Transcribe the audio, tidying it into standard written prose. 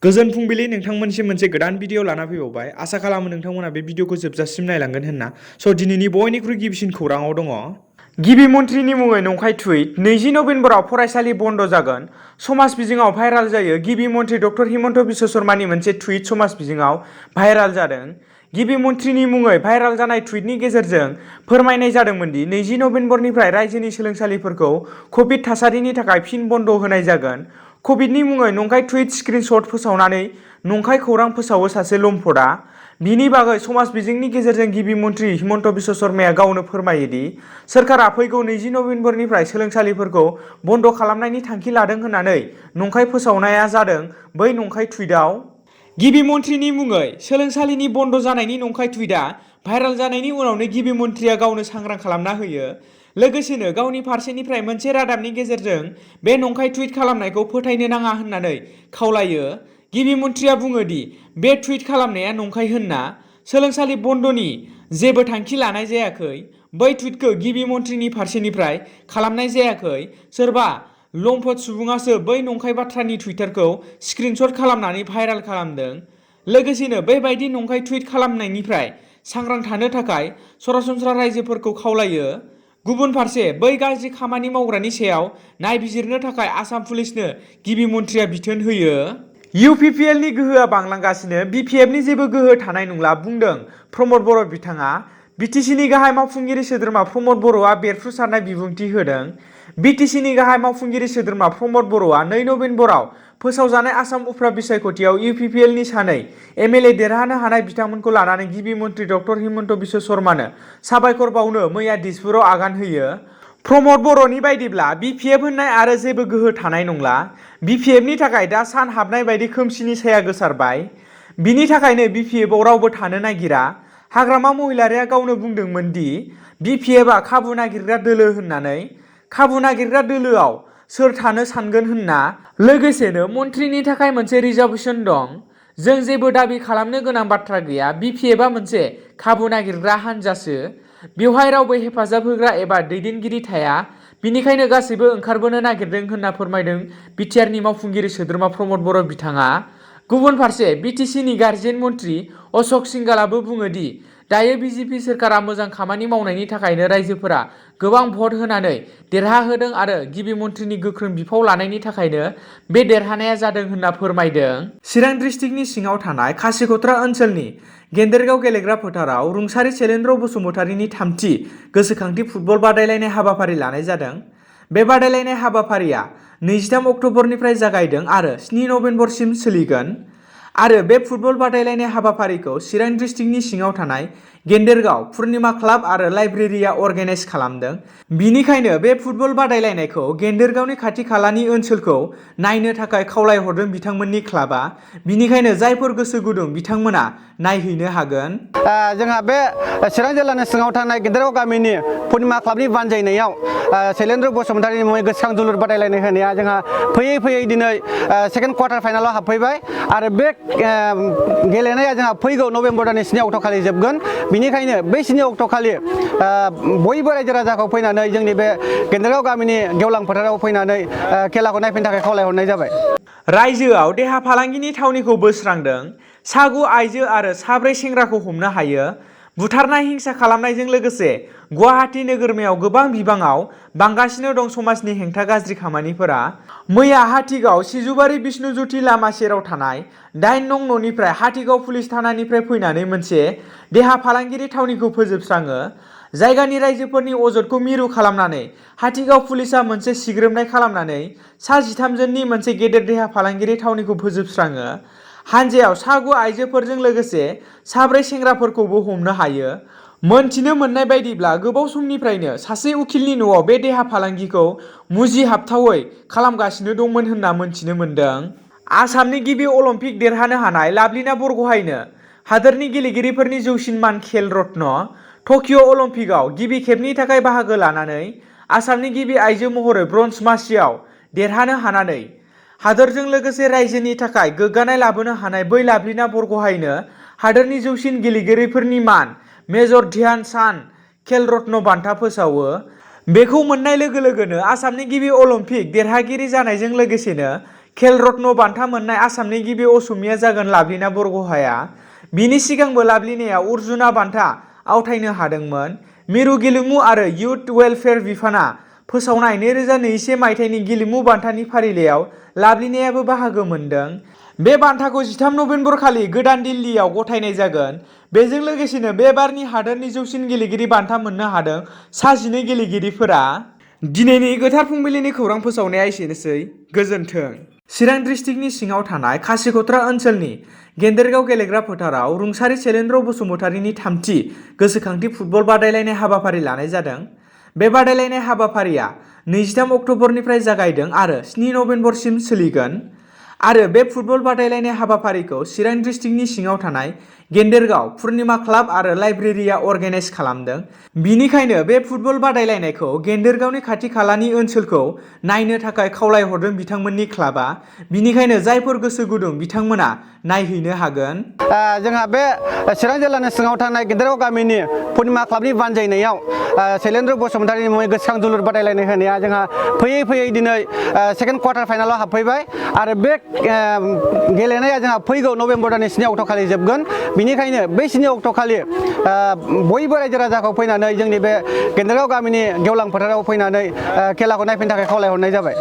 गोजोन फुंबिलि नोंथांमोनसिम मोनसे गोदान भिडिअ लाना फैबावबाय। आसा खालामो नोंथांमोना बे भिडिअखौ जोबजासिम नायलांगोन होनना। दिनैनि बयनिख्रुइ गिबिसिन खौराङाव दङ। गिबि मन्थ्रिनि मुङै नंखाय टुइट। 20 नबेम्बराव फरायसालि बन्द जागोन। समाज बिजोङाव भाइराल जायो। गिबि मन्थ्रि डक्टर हिमन्त बिश्व शर्मानि मोनसे टुइट समाज बिजोङाव भाइराल जादों। गिबि मन्थ्रिनि मुङै भाइराल जानाय टुइटनि गेजेरजों फोरमायनाय जादोंमोन दि 20 नबेम्बरनिफ्राय रायजोनि सोलोंसालिफोरखौ कभिड थासारिनि थाखाय फिन बन्द होनाय जागोन। कभिडनि मुङै नंखाय टुइट स्क्रिनशट फोसावनानै नंखाय खौरां फोसावो सासे लम्पटआ। बिनि बागै समाज बिजोंनि गेजेरजों गिबि मन्थ्रि हिमन्त बिश्व शर्माया गावनो फोरमायोदि सोरखारा फैगौ 20 नबेम्बरनिफ्राय सोलोंसालिफोरखौ बन्द खालामनायनि थांखि लादों होननानै नंखाय फोसावनाया जादों। बै नंखाय टुइटआव गिबि मन्थ्रिनि मुङै सोलोंसालिनि बन्द जानायनि नंखाय टुइटआ भाइराल जानायनि उनावनो गिबि मन्थ्रिया गावनो सांग्रां खालामना होयो। लोगोसेनो गावनि फारसेनिफ्राय मोनसे रादाबनि गेजेरजों बे नंखाय टुइट खालामनायखौ फोथायनो नाङा होननानै खावलायो। गिबि मन्थ्रिया बुङो दि बे टुइट खालामनाया नंखाय होनना सोलोंसालि बन्दनि जेबो थांखि लानाय जायाखै। बै टुइटखौ गिबि मन्थ्रिनि फारसेनिफ्राय खालामनाय जायाखै। सोरबा लम्पट सुबुङासो बै नंखाय बाथ्रानि टुइटारखौ स्क्रिनशट खालामनानै भाइराल खालामदों। लोगोसेनो बेबायदि नंखाय टुइट खालामनायनिफ्राय सांग्रां थानो थाखाय सरासनस्रा राइजोफोरखौ खावलायो। गुबुन फारसे बै गाज्रि खामानि मावग्रानि सायाव नायबिजिरनो थाखाय आसाम पुलिसनो गिबि मन्थ्रिया बिथोन होयो। इउपिपिएलनि गोहोआ बांलांगासिनो। बिपिएफनि जेबो गोहो थानाय नंला बुंदों प्रमद बर' बिथाङा। बिटिसिनि गाहाय मावफुंगिरि सोद्रोमा प्रमद बर'आ बेरफ्रुसारनाय बिबुंथि होदों। बिटिसिनि गाहाय मावफुंगिरि सोद्रोमा प्रमद बर'आ 2 नबेम्बराव फोसावजानाय आसाम उफ्रा बिसायख'थियाव इउपिपिएलनि सानै एमएलए देरहानो हानाय बिथांमोनखौ लानानै गिबि मन्थ्रि डक्टर हिमन्त बिश्व शर्मानो साबायखर बावनो मैया दिसपुराव आगान होयो। प्रमद बर'नि बायदिब्ला बिपिएफ होननाय आरो जेबो गोहो थानाय नंला। बिपिएफनि थाखाय दा सान हाबनाय बायदि खोमसिनि साया गोसारबाय। बिनि थाखायनो बिपिएफआव रावबो थानो नागिरा। हाग्रामा महिलारिया गावनो बुंदोंमोन दि बिपिएफआ खाबु नागिरग्रा दोलो होननानै। खाबु नागिरग्रा दोलोआव सोर थानो सानगोन होनना। लोगोसेनो मन्थ्रिनि थाखाय मोनसे रिजार्भेसन दं। जों जेबो दाबि खालामनो गोनां बाथ्रा गैया। बिपिएफआ मोनसे खाबु नागिरग्रा हान्जासो। बेवहाय रावबो हेफाजाब होग्रा एबा दैदेनगिरि थाया। बिनिखायनो गासैबो ओंखारबोनो नागिरदों होनना फोरमायदों बिटिआरनि मावफुंगिरि सोद्रोमा प्रमद बर' बिथाङा। गुबुन फारसे बिटिसिनि गार्जेन मन्थ्रि अशक सिंगालाबो बुङो दि दायो बिजेपि सोरखारा मोजां खामानि मावनायनि थाखायनो राइजोफोरा गोबां भट होनानै देरहाहोदों आरो गिबि मन्थ्रिनि गोख्रों बिफाव लानायनि थाखायनो बे देरहानाया जादों होनना फोरमायदों। चिरां डिस्ट्रिक्टनि सिङाव थानाय खासिकत्रा ओनसोलनि गेदेरगाव गेलेग्रा फोथाराव रुंसारि शैलेन्द्र बसुमतारीनि थामथि गोसोखांथि फुटबल बादायलायनाय हाबाफारि लानाय जादों। बे बादायलायनाय हाबाफारिया 23 अक्ट'बरनिफ्राय जागायदों आरो 7 नबेम्बरसिम सोलिगोन। आरो बे फुटबल बादायलायनाय हाबाफारिखौ चिरां डिस्ट्रिक्टनि सिङाव थानाय गेदेरगाव पुर्निमा क्लाब आरो लाइब्रेरिया अर्गेनाइज खालामदों। बिनिखायनो बे फुटबल बादायलायनायखौ गेदेरगावनि खाथि खालानि ओनसोलखौ नायनो थाखाय खावलायहरदों बिथांमोननि क्लाबा। बिनिखायनो जायफोर गोसो गुदुं बिथांमोना नायहैनो हागोन। जोंहा बे चिरां जिल्लानि सिङाव थानाय गेदेरगाव गामिनि पुर्निमा क्लाबनि बानजायनायाव शैलेन्द्र बसुमतारीनि मुङै गोसोखां जोलुर बादायलायनाय होनाया जोंहा फैयै फैयै दिनै सेकेन्ड क्वार्टार फाइनालाव हाबफैबाय आरो बे गेलेनाया जोंहा फैगौ नबेम्बर दाननि 7 अक्ट'खालि जोबगोन। बिनिखायनो बै 7 अक्ट'खालि बयबो रायजो राजाखौ फैनानै जोंनि बे गेदेरगाव गामिनि गेवलां फोथाराव फैनानै खेलाखौ नायफैनो थाखाय खावलायहरनाय जाबाय। रायजोआव देहा फालांगिनि थावनिखौ बोस्रांदों। सा9 आइजो आरो सा4 सेंग्राखौ हमनो हायो। बुथारनाय हिंसा खालामनायजों लोगोसे गुवाहाटी नोगोरमायाव गोबां बिबाङाव बांगासिनो दं समाजनि हेंथा गाज्रि खामानिफोरा। मैया हाथिगाव सिजुबारि बिष्णुज्यति लामा सेराव थानाय 8 नं न'निफ्राय हाथिगाव पुलिस थानानिफ्राय फैनानै मोनसे देहा फालांगिरि थावनिखौ फोजोबस्राङो। जायगानि राइजोफोरनि अजदखौ मिरु खालामनानै हाथिगाव पुलिसआ मोनसे सिग्रोमनाय खालामनानै सा13 जननि मोनसे गेदेर देहा फालांगिरि थावनिखौ फोजोबस्राङो। हानजायाव सा9 आइजोफोरजों लोगोसे सा4 सेंग्राफोरखौबो हमनो हायो। मोनथिनो मोननाय बायदिब्ला गोबाव समनिफ्रायनो सासे उखिलनि न'आव बे देहा फालांगिखौ मुजिहाबथावै खालामगासिनो दंमोन होनना मोनथिनो मोन्दों। आसामनि गिबि अलिम्पिक देरहानो हानाय लाभलिना बरग'हायनो हादोरनि गेलेगिरिफोरनि जौसिन मान खेल रत्न। टकिअ अलिम्पिकआव गिबि खेबनि थाखाय बाहागो लानानै आसामनि गिबि आइजो महरै ब्रन्ज मासियाव देरहानो हानानै हादोरजों लोगोसे रायजोनि थाखाय गोग्गानाय लाबोनो हानाय बै लाभलिना बरग'हायनो हादोरनि जौसिन गेलेगिरिफोरनि मान मेजर ध्यान चान्द खेल रत्न बान्था फोसावो। बेखौ मोननाय लोगो लोगोनो आसामनि गिबि अलिम्पिक देरहागिरि जानायजों लोगोसेनो खेल रत्न बान्था मोननाय आसामनि गिबि असमिया जागोन लाभलिना बरग'हाया। बिनि सिगांबो लाभलिनाया अर्जुना बान्था आवथायनो हादोंमोन। मिरु गेलेमु आरो इयुथ वेलफेयार बिफाना फोसावनाय 2021 मायथाइनि गेलेमु बान्थानि फारिलाइयाव लाभलिनायाबो बाहागो मोनदों। बे बान्थाखौ 13 नबेम्बर खालि गोदान दिल्लीयाव गथायनाय जागोन। बेजों लोगोसेनो बे बारनि हादोरनि जौसिन गेलेगिरि बान्था मोननो हादों सा 12 गेलेगिरिफोरा। दिनैनि गोथार फुंबिलिनि खौरां फोसावनाया एसेनोसै। गोजोन्थों। चिरां डिस्ट्रिक्टनि सिङाव थानाय खासिकत्रा ओनसोलनि गेदेरगाव गेलेग्रा फोथाराव रुंसारि शैलेन्द्र बसुमतारीनि 3थि गोसोखांथि फुटबल बादायलायनाय हाबाफारि लानाय जादों। बे बादायलायनाय हाबाफारिया 23 अक्ट'बरनिफ्राय जागायदों आरो 7 नबेम्बरसिम सोलिगोन। आरो बे फुटबल बादायलायनाय हाबाफारिखौ चिरां डिस्ट्रिक्टनि सिङाव थानाय गेदेरगाव पुर्निमा क्लाब आरो लाइब्रेरिया अर्गेनाइज खालामदों। बिनिखायनो बे फुटबल बादायलायनायखौ गेदेरगावनि खाथि खालानि ओनसोलखौ नायनो थाखाय खावलायहरदों बिथांमोननि क्लाबा। बिनिखायनो जायफोर गोसो गुदुं बिथांमोना नायहैनो हागोन। जोंहा बे चिरां जिल्लानि सिङाव थानाय गेदेरगाव गामिनि पुर्निमा क्लाबनि बानजायनायाव शैलेन्द्र बसुमतारीनि मुङै गोसोखां जोलुर बादायलायनाय होनाया जोंहा फैयै फैयै दिनै सेकेन्ड क्वार्टार फाइनालाव हाबफैबाय आरो बे गेलेनाया जोंहा फैगौ नबेम्बर दाननि 7 अक्ट' खालि जोबगोन। बिनिखायनो बै 7 अक्ट' खालि बयबो रायजो राजाखौ फैनानै जोंनि बे गेदेरगाव गामिनि गेवलां फोथाराव फैनानै खेलाखौ नायफैनो थाखाय खावलायहरनाय जाबाय।